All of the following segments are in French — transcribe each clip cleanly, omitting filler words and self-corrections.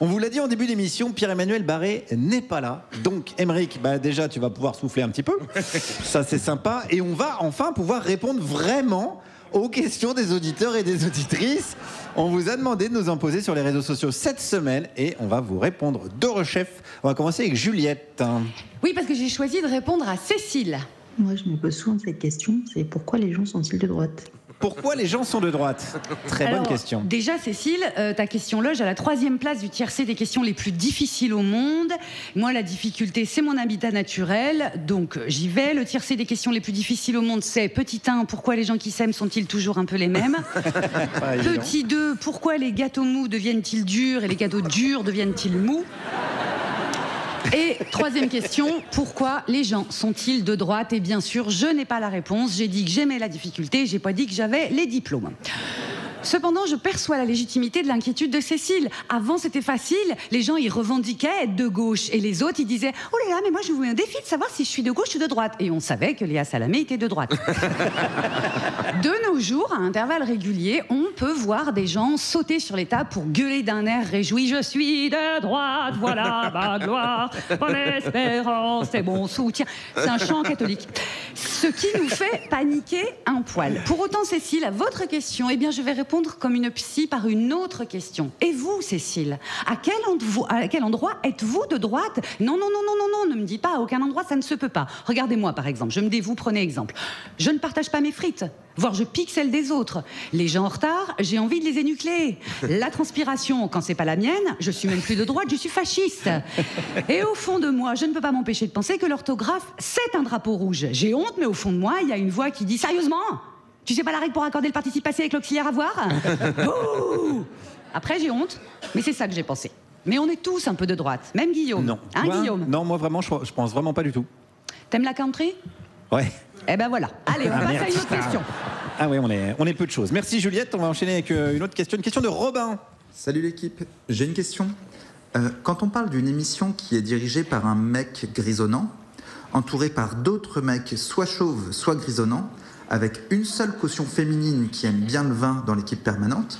On vous l'a dit en début d'émission, Pierre-Emmanuel Barré n'est pas là. Donc, Aymeric, déjà, tu vas pouvoir souffler un petit peu. Ça, c'est sympa. Et on va enfin pouvoir répondre vraiment aux questions des auditeurs et des auditrices. On vous a demandé de nous en poser sur les réseaux sociaux cette semaine et on va vous répondre de rechef. On va commencer avec Juliette. Oui, parce que j'ai choisi de répondre à Cécile. Moi, je me pose souvent cette question, c'est pourquoi les gens sont-ils de droite ? Pourquoi les gens sont de droite? Très bonne question. Déjà, Cécile, ta question loge à la 3e place du tiercé des questions les plus difficiles au monde. Moi, la difficulté, c'est mon habitat naturel. Donc, j'y vais. Le tiercé des questions les plus difficiles au monde, c'est petit 1, pourquoi les gens qui s'aiment sont-ils toujours un peu les mêmes? Petit 2, pourquoi les gâteaux mous deviennent-ils durs et les gâteaux durs deviennent-ils mous? Et 3e question, pourquoi les gens sont-ils de droite? Et bien sûr, je n'ai pas la réponse. J'ai dit que j'aimais la difficulté, j'ai pas dit que j'avais les diplômes. Cependant, je perçois la légitimité de l'inquiétude de Cécile. Avant, c'était facile. Les gens, ils revendiquaient être de gauche. Et les autres, ils disaient « Oh là là, mais moi, je vous mets un défi de savoir si je suis de gauche ou de droite. » Et on savait que Léa Salamé était de droite. De nos jours, à intervalles réguliers, on peut voir des gens sauter sur les tables pour gueuler d'un air réjoui « Je suis de droite, voilà ma gloire, mon espérance et mon soutien. » C'est un chant catholique. Ce qui nous fait paniquer un poil. Pour autant, Cécile, à votre question, eh bien, je vais répondre comme une psy par une autre question. Et vous, Cécile, à quel endroit êtes-vous de droite? Non, ne me dis pas, à aucun endroit, ça ne se peut pas. Regardez-moi, par exemple, je me dévoue, prenez exemple. Je ne partage pas mes frites, voire je pique celles des autres. Les gens en retard, j'ai envie de les énucléer. La transpiration, quand c'est pas la mienne, je suis même plus de droite, je suis fasciste. Et au fond de moi, je ne peux pas m'empêcher de penser que l'orthographe, c'est un drapeau rouge. J'ai honte, mais au fond de moi, il y a une voix qui dit « Sérieusement ? Tu sais pas la règle pour accorder le participe passé avec l'auxiliaire avoir ?» Après, j'ai honte, mais c'est ça que j'ai pensé. Mais on est tous un peu de droite, même Guillaume. Non. Hein, Guillaume? Non, moi vraiment, je pense vraiment pas du tout. T'aimes la country? Ouais. Eh ben voilà. Allez, on passe à une autre question. Ah oui, on est peu de choses. Merci Juliette, on va enchaîner avec une autre question. Une question de Robin. Salut l'équipe, j'ai une question. Quand on parle d'une émission qui est dirigée par un mec grisonnant, entouré par d'autres mecs soit chauves, soit grisonnants, avec une seule caution féminine qui aime bien le vin dans l'équipe permanente,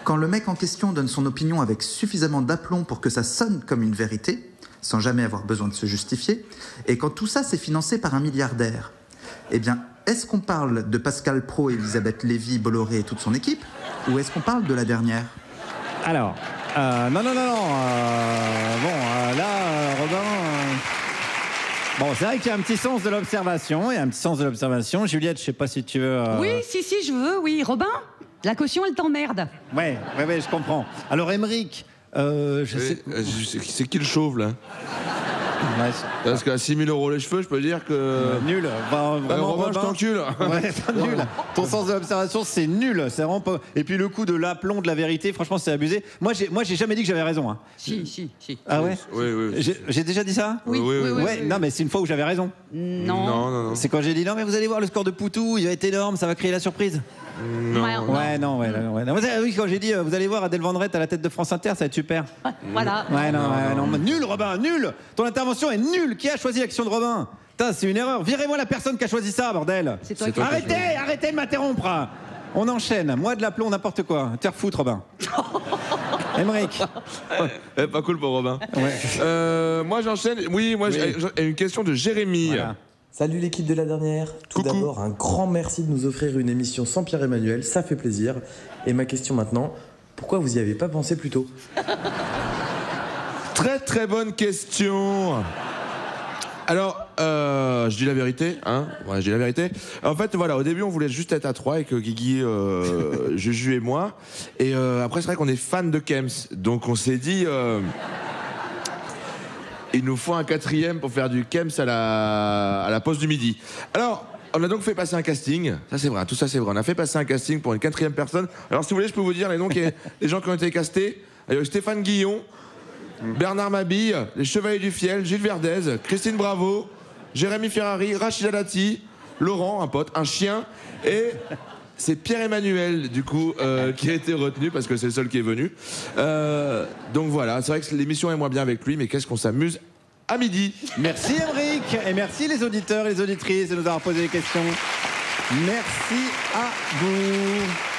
quand le mec en question donne son opinion avec suffisamment d'aplomb pour que ça sonne comme une vérité, sans jamais avoir besoin de se justifier, et quand tout ça c'est financé par un milliardaire, eh bien, est-ce qu'on parle de Pascal Praud, Elisabeth Lévy, Bolloré et toute son équipe, ou est-ce qu'on parle de la dernière? Alors, non. Robin... Bon, c'est vrai qu'il y a un petit sens de l'observation. Juliette, je sais pas si tu veux... Oui, si, je veux, oui. Robin, la caution, elle t'emmerde. Ouais, je comprends. Alors, Aymeric, c'est qui le chauve, là? Ouais, parce qu'à 6 000 € les cheveux, je peux dire que... nul. Vraiment, Robin, je t'encule. Ouais, nul. Ton sens de l'observation, c'est nul. C'est vraiment pas... Et puis le coup de l'aplomb, de la vérité, franchement, c'est abusé. Moi, j'ai jamais dit que j'avais raison. Hein. Si. Ah ouais? Oui. J'ai déjà dit ça? Oui. Non, mais c'est une fois où j'avais raison. Non. C'est quand j'ai dit non, mais vous allez voir le score de Poutou, il va être énorme, ça va créer la surprise. Non. Oui, quand j'ai dit vous allez voir Adèle Vendrette à la tête de France Inter, ça va être super. Voilà. Non. Nul, Robin, nul. Ton intervention est nulle. Qui a choisi l'action de Robin? Putain, c'est une erreur. Virez-moi la personne qui a choisi ça, bordel. C'est toi qui... Arrêtez de m'interrompre. On enchaîne. Moi de l'aplomb, n'importe quoi. Te refoutre, Robin. Aymeric. Pas cool pour Robin. Ouais. Moi, j'enchaîne. Oui, j'ai une question de Jérémy. Voilà. Salut l'équipe de la dernière. Tout d'abord, un grand merci de nous offrir une émission sans Pierre-Emmanuel, ça fait plaisir. Et ma question maintenant, pourquoi vous y avez pas pensé plus tôt? Très bonne question. Alors, je dis la vérité, hein. Ouais, je dis la vérité. En fait, voilà, au début, on voulait juste être à 3 avec Guigui, Juju et moi. Et après, c'est vrai qu'on est fan de Kems. Donc, on s'est dit... il nous faut un 4e pour faire du Kems à la pause du midi. Alors, on a donc fait passer un casting. Ça, c'est vrai, tout ça, c'est vrai. On a fait passer un casting pour une 4e personne. Alors, si vous voulez, je peux vous dire les noms des gens qui ont été castés. Il y a Stéphane Guillon, Bernard Mabille, les Chevaliers du Fiel, Gilles Verdez, Christine Bravo, Jérémy Ferrari, Rachida Dati, Laurent, un pote, un chien, et... c'est Pierre-Emmanuel, du coup, qui a été retenu, parce que c'est le seul qui est venu. Donc voilà, c'est vrai que l'émission est moins bien avec lui, mais qu'est-ce qu'on s'amuse à midi. Merci Aymeric, et merci les auditeurs et les auditrices de nous avoir posé des questions. Merci à vous.